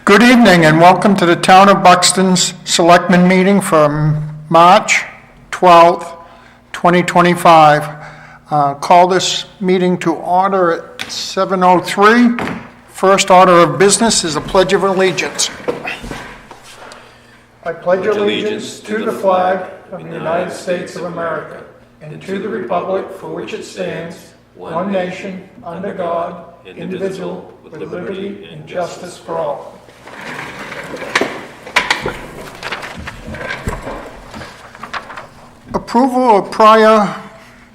Good evening and welcome to the Town of Buxton's Selectmen Meeting for March 12th, 2025. Call this meeting to order at 7:03. First order of business is a Pledge of Allegiance. I pledge allegiance to the flag of the United States of America and to the republic for which it stands, one nation, under God, indivisible, with liberty and justice for all. Approval of prior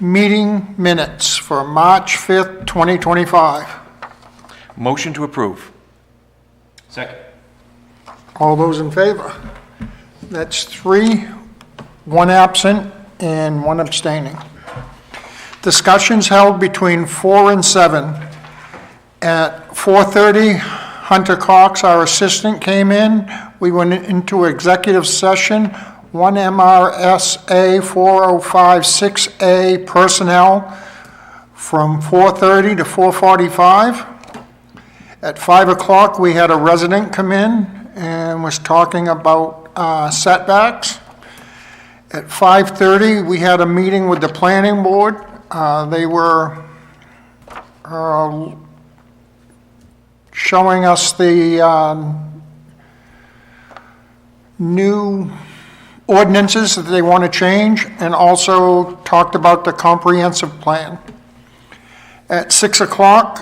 meeting minutes for March 5th, 2025. Motion to approve. Second. All those in favor? That's 3, 1 absent, and 1 abstaining. Discussions held between 4 and 7. At 4:30, Hunter Cox, our assistant, came in. We went into executive session, 1 MRSA 4056A personnel from 4:30 to 4:45. At 5 o'clock, we had a resident come in and was talking about setbacks. At 5:30, we had a meeting with the planning board. They were showing us the new ordinances that they want to change, and also talked about the comprehensive plan. At 6 o'clock,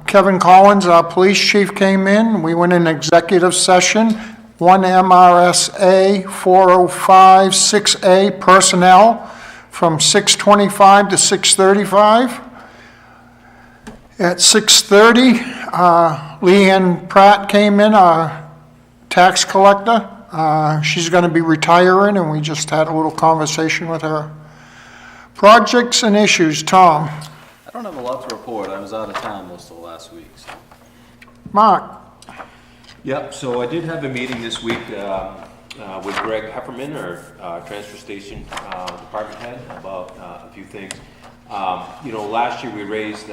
Kevin Collins, our police chief, came in. We went in executive session, 1 MRSA 4056A personnel from 6:25 to 6:35. At 6:30, Leanne Pratt came in, our tax collector. She's going to be retiring, and we just had a little conversation with her. Projects and issues, Tom. I don't have a lot to report. I was out of town most of the last week. So. Mark. Yep, so I did have a meeting this week with Greg Hefferman, our transfer station department head, about a few things. Last year we raised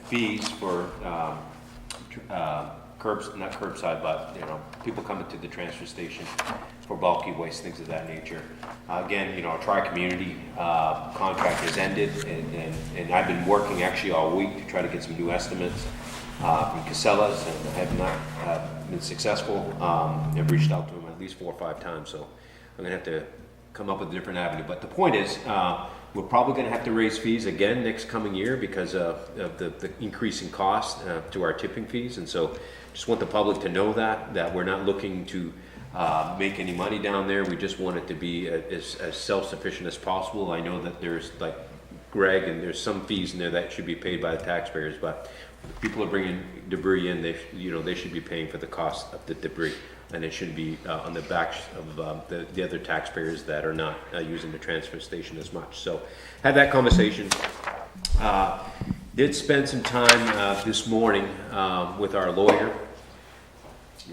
fees for not curbside, but people coming to the transfer station for bulky waste, things of that nature. Again, our tri-community contract has ended, and I've been working actually all week to try to get some new estimates from Casellas, and I have not been successful. I've reached out to them at least 4 or 5 times, so I'm gonna have to come up with a different avenue. But the point is, we're probably going to have to raise fees again next coming year because of the increase in cost to our tipping fees. And so just want the public to know that we're not looking to make any money down there. We just want it to be as self-sufficient as possible. I know that there's, like Greg, and there's some fees in there that should be paid by the taxpayers, but if people are bringing debris in, they should be paying for the cost of the debris. And it should be on the backs of the other taxpayers that are not using the transfer station as much. So had that conversation. Did spend some time this morning with our lawyer. It's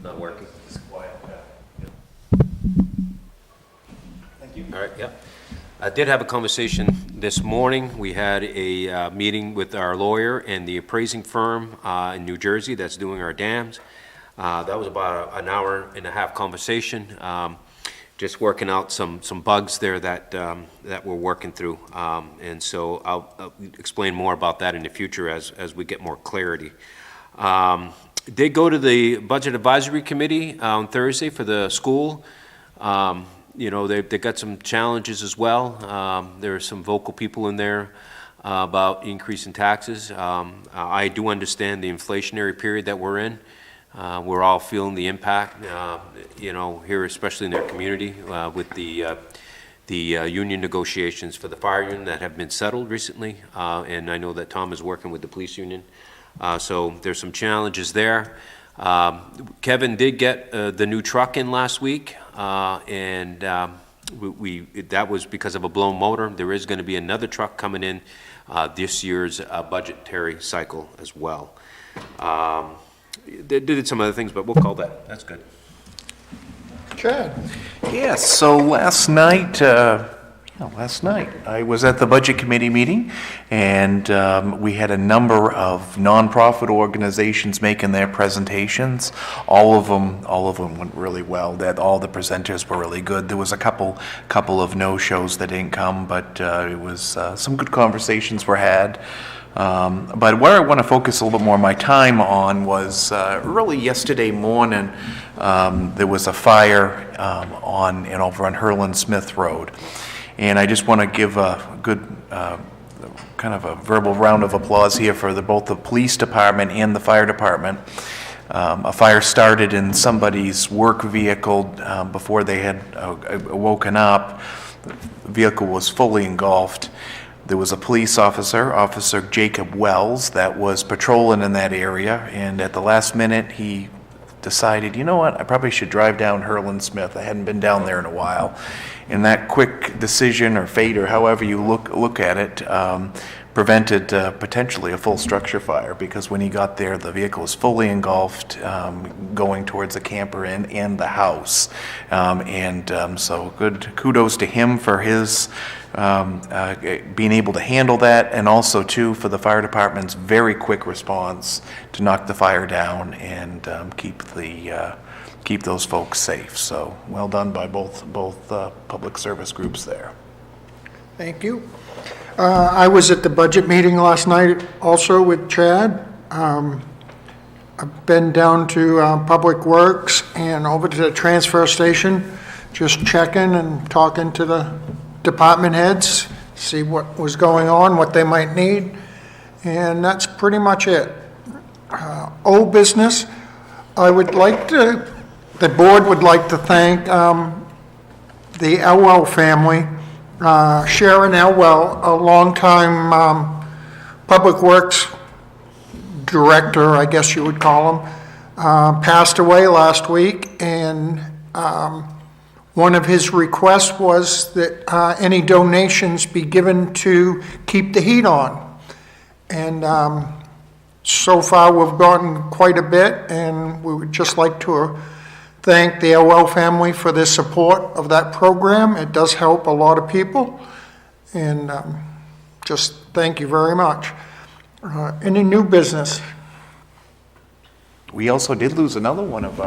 not working. It's quiet. Yeah. Thank you. All right, yeah. I did have a conversation this morning. We had a meeting with our lawyer and the appraising firm in New Jersey that's doing our dams. That was about an hour and a half conversation, just working out some bugs there that we're working through. And so I'll explain more about that in the future as we get more clarity. Did go to the Budget Advisory Committee on Thursday for the school. They've got some challenges as well. There are some vocal people in there about increasing taxes. I do understand the inflationary period that we're in. We're all feeling the impact, here, especially in their community, with the union negotiations for the fire union that have been settled recently. And I know that Tom is working with the police union. So there's some challenges there. Kevin did get the new truck in last week, and that was because of a blown motor. There is going to be another truck coming in this year's budgetary cycle as well. They did some other things, but we'll call that. That's good. Chad. Yes, so last night Last night, I was at the Budget Committee meeting, and we had a number of nonprofit organizations making their presentations. All of them went really well. That all the presenters were really good. There was a couple of no-shows that didn't come, but it was some good conversations were had. But where I want to focus a little bit more of my time on was really yesterday morning. There was a fire over on Hurlin Smith Road. And I just want to give a good kind of a verbal round of applause here for both the police department and the fire department. A fire started in somebody's work vehicle before they had woken up. The vehicle was fully engulfed. There was a police officer, Officer Jacob Wells, that was patrolling in that area, and at the last minute he decided, you know what, I probably should drive down Hurlin Smith. I hadn't been down there in a while. And that quick decision or fate or however you look at it prevented potentially a full structure fire, because when he got there, the vehicle was fully engulfed, going towards the camper and the house. So good kudos to him for his being able to handle that, and also too for the fire department's very quick response to knock the fire down and keep those folks safe. So well done by both public service groups there. Thank you. I was at the budget meeting last night also with Chad. I've been down to Public Works and over to the transfer station, just checking and talking to the department heads, see what was going on, what they might need, and that's pretty much it. Old business, the board would like to thank the Elwell family, Sharon Elwell, a longtime Public Works director, I guess you would call him, passed away last week, and one of his requests was that any donations be given to keep the heat on. And so far, we've gotten quite a bit, and we would just like to thank the Elwell family for their support of that program. It does help a lot of people, and just thank you very much. Any new business? We also did lose another one of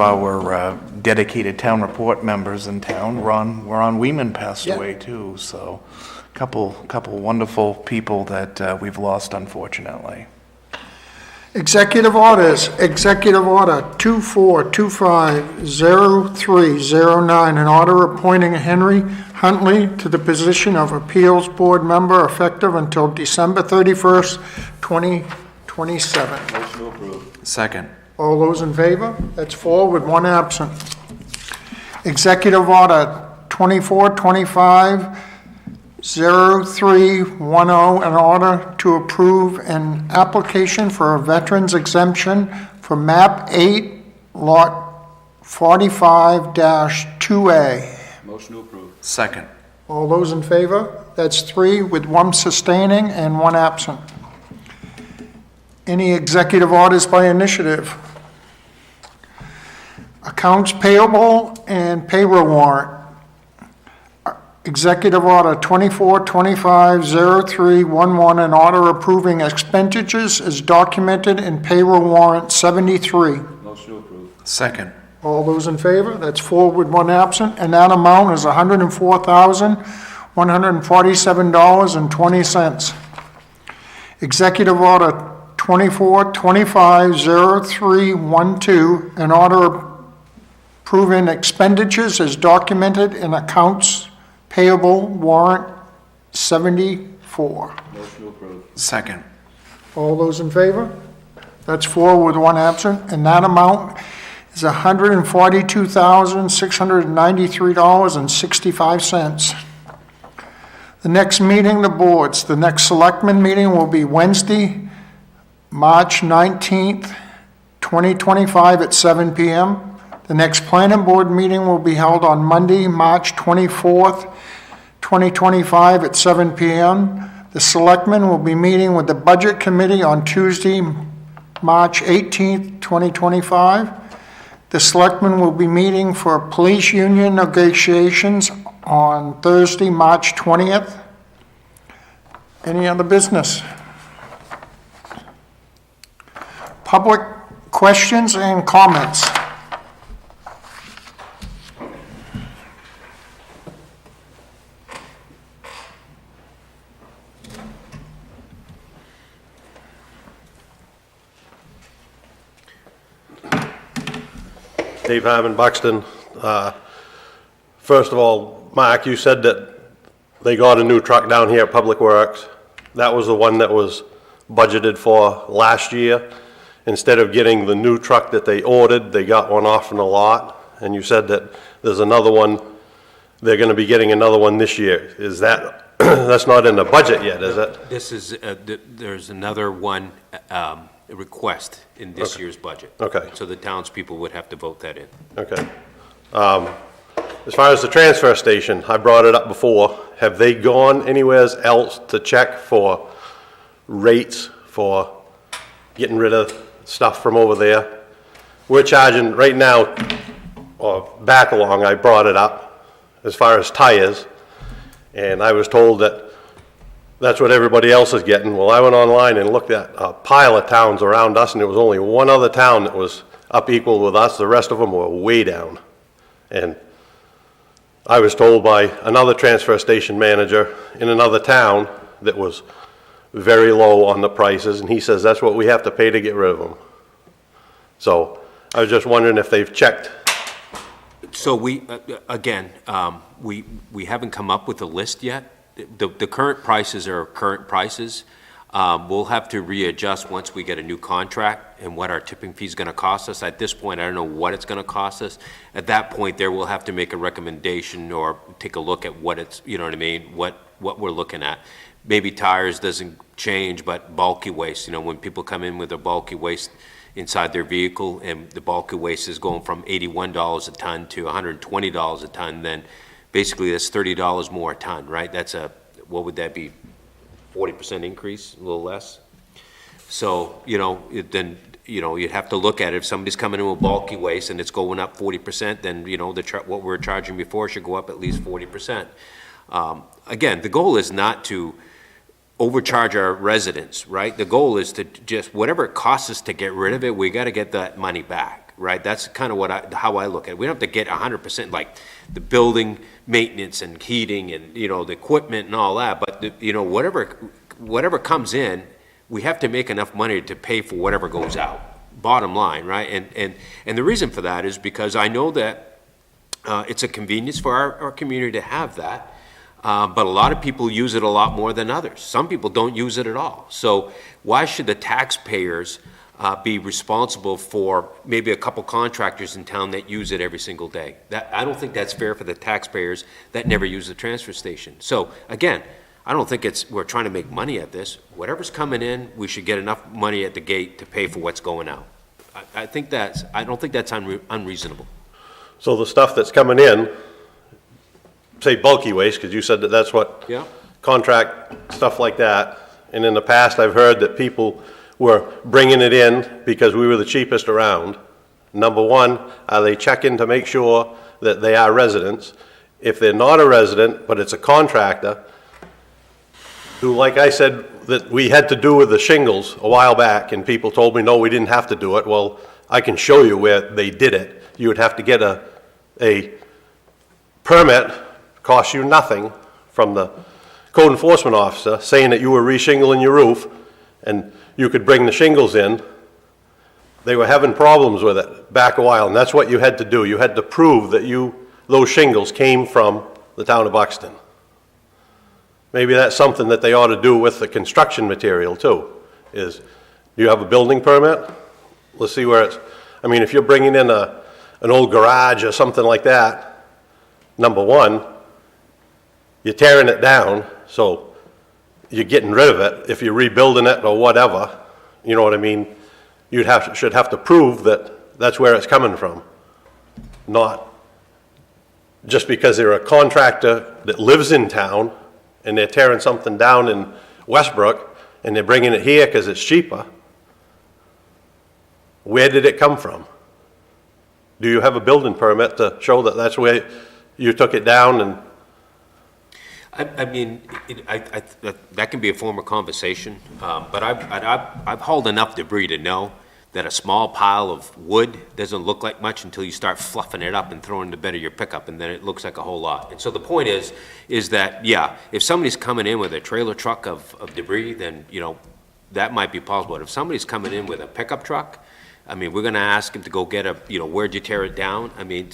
our dedicated town report members in town. Ron Weeman passed away too. So, couple wonderful people that we've lost, unfortunately. Executive orders, Executive Order 24250309, an order appointing Henry Huntley to the position of Appeals Board member effective until December 31st, 2027. Motion to approve. Second. All those in favor? That's 4 with 1 absent. Executive Order 24250310, an order to approve an application for a veteran's exemption for MAP 8, Lot 45-2A. Motion to approve. Second. All those in favor? That's 3 with 1 sustaining and 1 absent. Any executive orders by initiative? Accounts payable and payroll warrant. Executive Order 24250311, an order approving expenditures is documented in payroll warrant 73. Motion to approve. Second. All those in favor? That's 4 with 1 absent, and that amount is $104,147.20. Executive Order 24250312, an order approving expenditures is documented in accounts payable warrant 74. Motion to approve. Second. All those in favor? That's 4 with 1 absent, and that amount is $142,693.65. The next meeting, the boards, the next selectmen meeting will be Wednesday, March 19th, 2025 at 7 p.m. The next planning board meeting will be held on Monday, March 24th, 2025 at 7 p.m. The selectmen will be meeting with the budget committee on Tuesday, March 18th, 2025. The selectmen will be meeting for police union negotiations on Thursday, March 20th. Any other business? Public questions and comments? Dave Harmon, Buxton. First of all, Mark, you said that they got a new truck down here at Public Works. That was the one that was budgeted for last year. Instead of getting the new truck that they ordered, they got one off in the lot. And you said that there's another one, they're gonna be getting another one this year. Is that, that's not in the budget yet, is it? This is, there's another one, request in this year's budget. Okay. So the townspeople would have to vote that in. Okay. As far as the transfer station, I brought it up before. Have they gone anywhere else to check for rates for getting rid of stuff from over there? We're charging right now, or back along, I brought it up, as far as tires, and I was told that that's what everybody else is getting. Well, I went online and looked at a pile of towns around us, and there was only one other town that was up equal with us. The rest of them were way down. And I was told by another transfer station manager in another town that was very low on the prices, and he says that's what we have to pay to get rid of them. So I was just wondering if they've checked. So we, again, we haven't come up with a list yet. The current prices are current prices. We'll have to readjust once we get a new contract and what our tipping fee is going to cost us. At this point, I don't know what it's going to cost us. At that point, there we'll have to make a recommendation or take a look at what it's, you know what I mean, what we're looking at. Maybe tires doesn't change, but bulky waste, you know, when people come in with a bulky waste inside their vehicle and the bulky waste is going from $81 a ton to $120 a ton, then basically that's $30 more a ton, right? That's a, what would that be? 40% increase, a little less. So, you know, then, you know, you'd have to look at it. If somebody's coming in with bulky waste and it's going up 40%, then, you know, what we were charging before should go up at least 40%. Again, the goal is not to overcharge our residents, right? The goal is to just, whatever it costs us to get rid of it, we got to get that money back, right? That's kind of how I look at it. We don't have to get 100% like the building maintenance and heating and, you know, the equipment and all that, but, you know, whatever comes in, we have to make enough money to pay for whatever goes out, bottom line, right? And the reason for that is because I know that it's a convenience for our community to have that, but a lot of people use it a lot more than others. Some people don't use it at all. So why should the taxpayers be responsible for maybe a couple contractors in town that use it every single day? I don't think that's fair for the taxpayers that never use the transfer station. So again, I don't think we're trying to make money at this. Whatever's coming in, we should get enough money at the gate to pay for what's going out. I don't think that's unreasonable. So the stuff that's coming in, say bulky waste, because you said that that's what Yeah. contract, stuff like that. And in the past, I've heard that people were bringing it in because we were the cheapest around. Number one, are they checking to make sure that they are residents? If they're not a resident, but it's a contractor, who, like I said, that we had to do with the shingles a while back, and people told me, no, we didn't have to do it. Well, I can show you where they did it. You would have to get a permit, cost you nothing, from the code enforcement officer saying that you were re-shingling your roof, and you could bring the shingles in. They were having problems with it back a while, and that's what you had to do. You had to prove that those shingles came from the town of Buxton. Maybe that's something that they ought to do with the construction material too, is, do you have a building permit? Let's see where I mean, if you're bringing in an old garage or something like that, number one, you're tearing it down, so you're getting rid of it. If you're rebuilding it or whatever, you know what I mean? You should have to prove that that's where it's coming from. Not just because they're a contractor that lives in town and they're tearing something down in Westbrook and they're bringing it here because it's cheaper. Where did it come from? Do you have a building permit to show that that's where you took it down and? I mean, that can be a form of conversation, but I've hauled enough debris to know that a small pile of wood doesn't look like much until you start fluffing it up and throwing the bed of your pickup, and then it looks like a whole lot. And so the point is that, yeah, if somebody's coming in with a trailer truck of debris, then, you know, that might be possible. But if somebody's coming in with a pickup truck, I mean, we're gonna ask him to go get where'd you tear it down? I mean,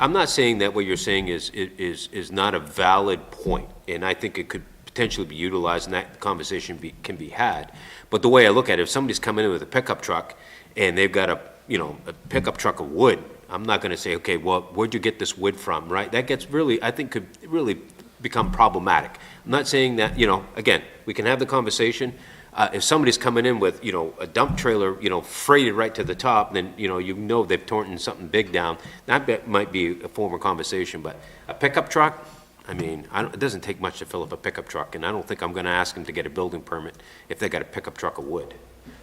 I'm not saying that what you're saying is not a valid point, and I think it could potentially be utilized, and that conversation can be had. But the way I look at it, if somebody's coming in with a pickup truck, and they've got a pickup truck of wood, I'm not gonna say, okay, well, where'd you get this wood from, right? That gets really, I think could really become problematic. I'm not saying that, again, we can have the conversation. If somebody's coming in with, a dump trailer, freighted right to the top, then, they've torn something big down. That might be a form of conversation, but a pickup truck, I mean, it doesn't take much to fill up a pickup truck, and I don't think I'm gonna ask them to get a building permit if they got a pickup truck of wood.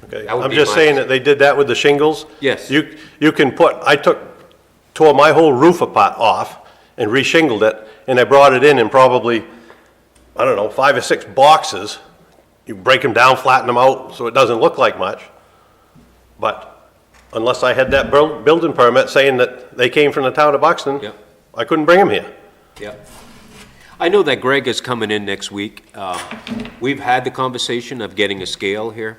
Okay, That would I'm be just my- saying that they did that with the shingles. Yes. You can tore my whole roof apart off and re-shingled it, and I brought it in probably, I don't know, 5 or 6 boxes. You break them down, flatten them out, so it doesn't look like much. But unless I had that building permit saying that they came from the town of Buxton, Yep. I couldn't bring them here. Yeah. I know that Greg is coming in next week. We've had the conversation of getting a scale here.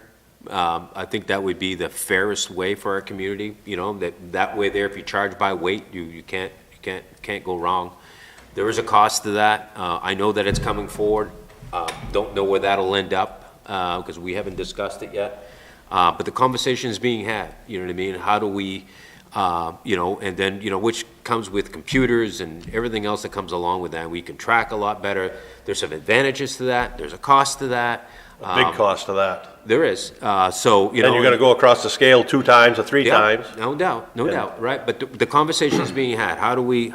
I think that would be the fairest way for our community, that way there, if you charge by weight, you can't go wrong. There is a cost to that. I know that it's coming forward. Don't know where that'll end up, because we haven't discussed it yet. But the conversation is being had, you know what I mean? How do we, and then, which comes with computers and everything else that comes along with that. We can track a lot better. There's some advantages to that. There's a cost to that. A big cost to that. There is. Then you're gonna go across the scale 2 times or 3 Yeah, times. no doubt, right? But the conversation is being had. How do we,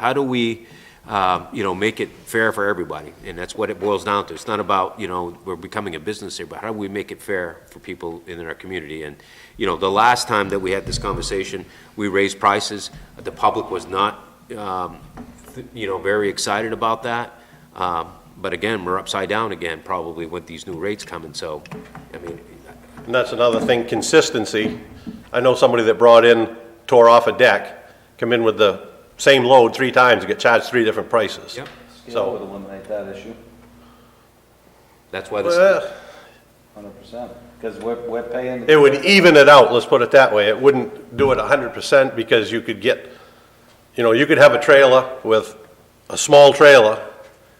make it fair for everybody? And that's what it boils down to. It's not about, we're becoming a business here, but how do we make it fair for people in our community? And, the last time that we had this conversation, we raised prices. The public was not, very excited about that. But again, we're upside down again, probably with these new rates coming. So, I mean, And that's another thing, consistency. I know somebody that brought in, tore off a deck, come in with the same load 3 times, and get charged 3 different prices. Yep. Scale would eliminate that issue, that's why this. 100%, because we're paying. It would even it out, let's put it that way. It wouldn't do it 100% because you could get, you could have a trailer with a small trailer,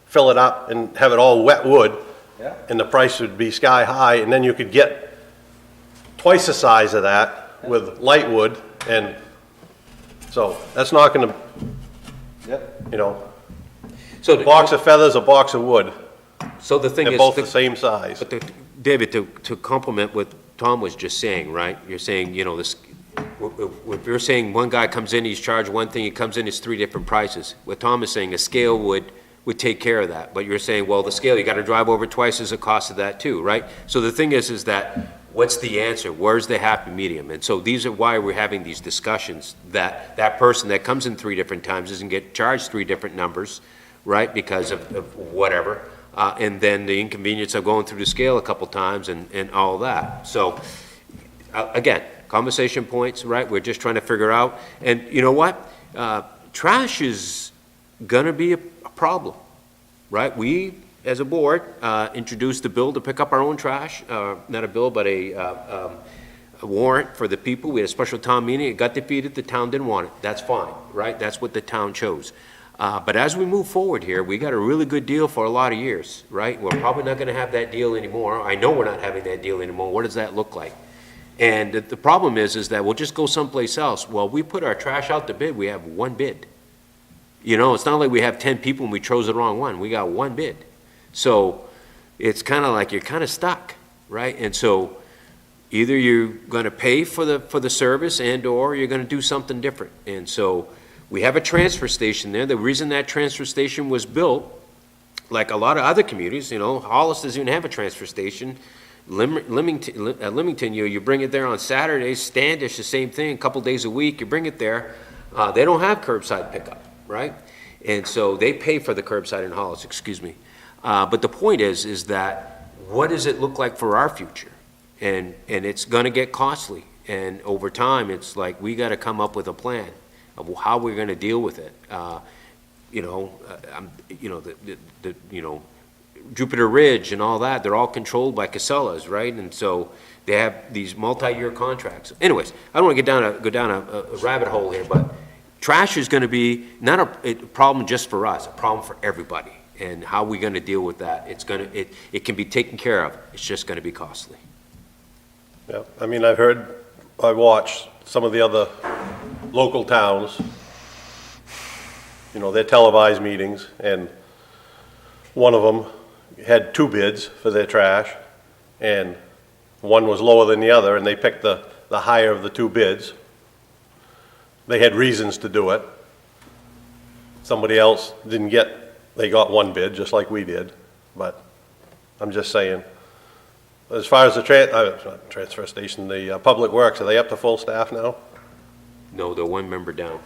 fill it up and have it all wet wood, Yeah. and the price would be sky high, and then you could get twice the size of that with light wood, and so that's not gonna, Yep. So, a box of feathers, a box of wood, so the thing they're is. both the same size. But David, to complement what Tom was just saying, right? You're saying, this, if you're saying one guy comes in, he's charged one thing, he comes in, it's 3 different prices. What Tom is saying, a scale would take care of that. But you're saying, well, the scale, you gotta drive over twice as the cost of that too, right? So the thing is that, what's the answer? Where's the happy medium? And so these are why we're having these discussions, that person that comes in 3 different times doesn't get charged 3 different numbers, right? Because of whatever. And then the inconvenience of going through the scale a couple times and all that. So, again, conversation points, right? We're just trying to figure out. And you know what? Trash is gonna be a problem, right? We, as a board, introduced a bill to pick up our own trash. Not a bill, but a warrant for the people. We had a special town meeting. It got defeated. The town didn't want it. That's fine, right? That's what the town chose. But as we move forward here, we got a really good deal for a lot of years, right? We're probably not gonna have that deal anymore. I know we're not having that deal anymore. What does that look like? And the problem is that we'll just go someplace else. Well, we put our trash out to bid, we have 1 bid. It's not like we have 10 people and we chose the wrong one. We got 1 bid. So it's kind of like you're kind of stuck, right? And so either you're gonna pay for the service and/or you're gonna do something different. And so we have a transfer station there. The reason that transfer station was built, like a lot of other communities, Hollis doesn't even have a transfer station. Leamington, you bring it there on Saturdays. Standish, the same thing, a couple days a week, you bring it there. They don't have curbside pickup, right? And so they pay for the curbside and haulage, excuse me. But the point is that what does it look like for our future? And it's gonna get costly. And over time, it's like, we gotta come up with a plan of how we're gonna deal with it. Jupiter Ridge and all that, they're all controlled by Casellas, right? And so they have these multi-year contracts. Anyways, I don't want to go down a rabbit hole here, but trash is going to be not a problem just for us, a problem for everybody. And how we going to deal with that? It can be taken care of. It's just going to be costly. Yeah, I mean, I watched some of the other local towns, their televised meetings, and one of them had 2 bids for their trash, and one was lower than the other, and they picked the higher of the 2 bids. They had reasons to do it. Somebody else they got 1 bid, just like we did, but I'm just saying, as far as the transfer station, the public works, are they up to full staff now? No, they're 1 member down.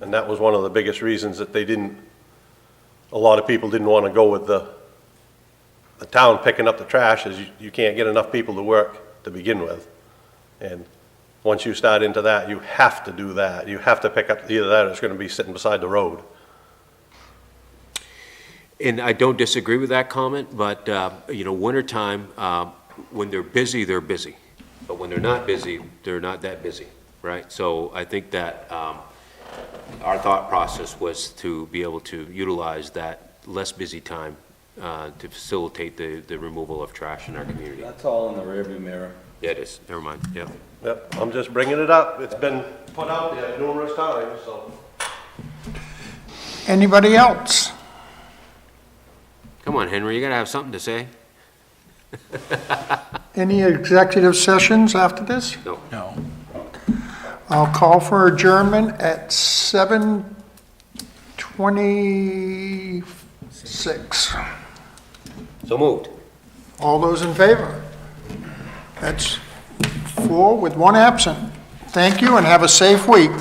And that was one of the biggest reasons that a lot of people didn't want to go with the town picking up the trash, is you can't get enough people to work to begin with. And once you start into that, you have to do that. You have to pick up either that or it's going to be sitting beside the road. And I don't disagree with that comment, but, wintertime, when they're busy, they're busy. But when they're not busy, they're not that busy, right? So I think that our thought process was to be able to utilize that less busy time to facilitate the removal of trash in our community. That's all in the rearview mirror. Yeah, it is, never mind, yeah. Yep, I'm just bringing it up. It's been put out there numerous times, so. Anybody else? Come on, Henry, you gotta have something to say. Any executive sessions after this? No. No. I'll call for adjournment at 7:26. So moved. All those in favor? That's 4 with 1 absent. Thank you and have a safe week.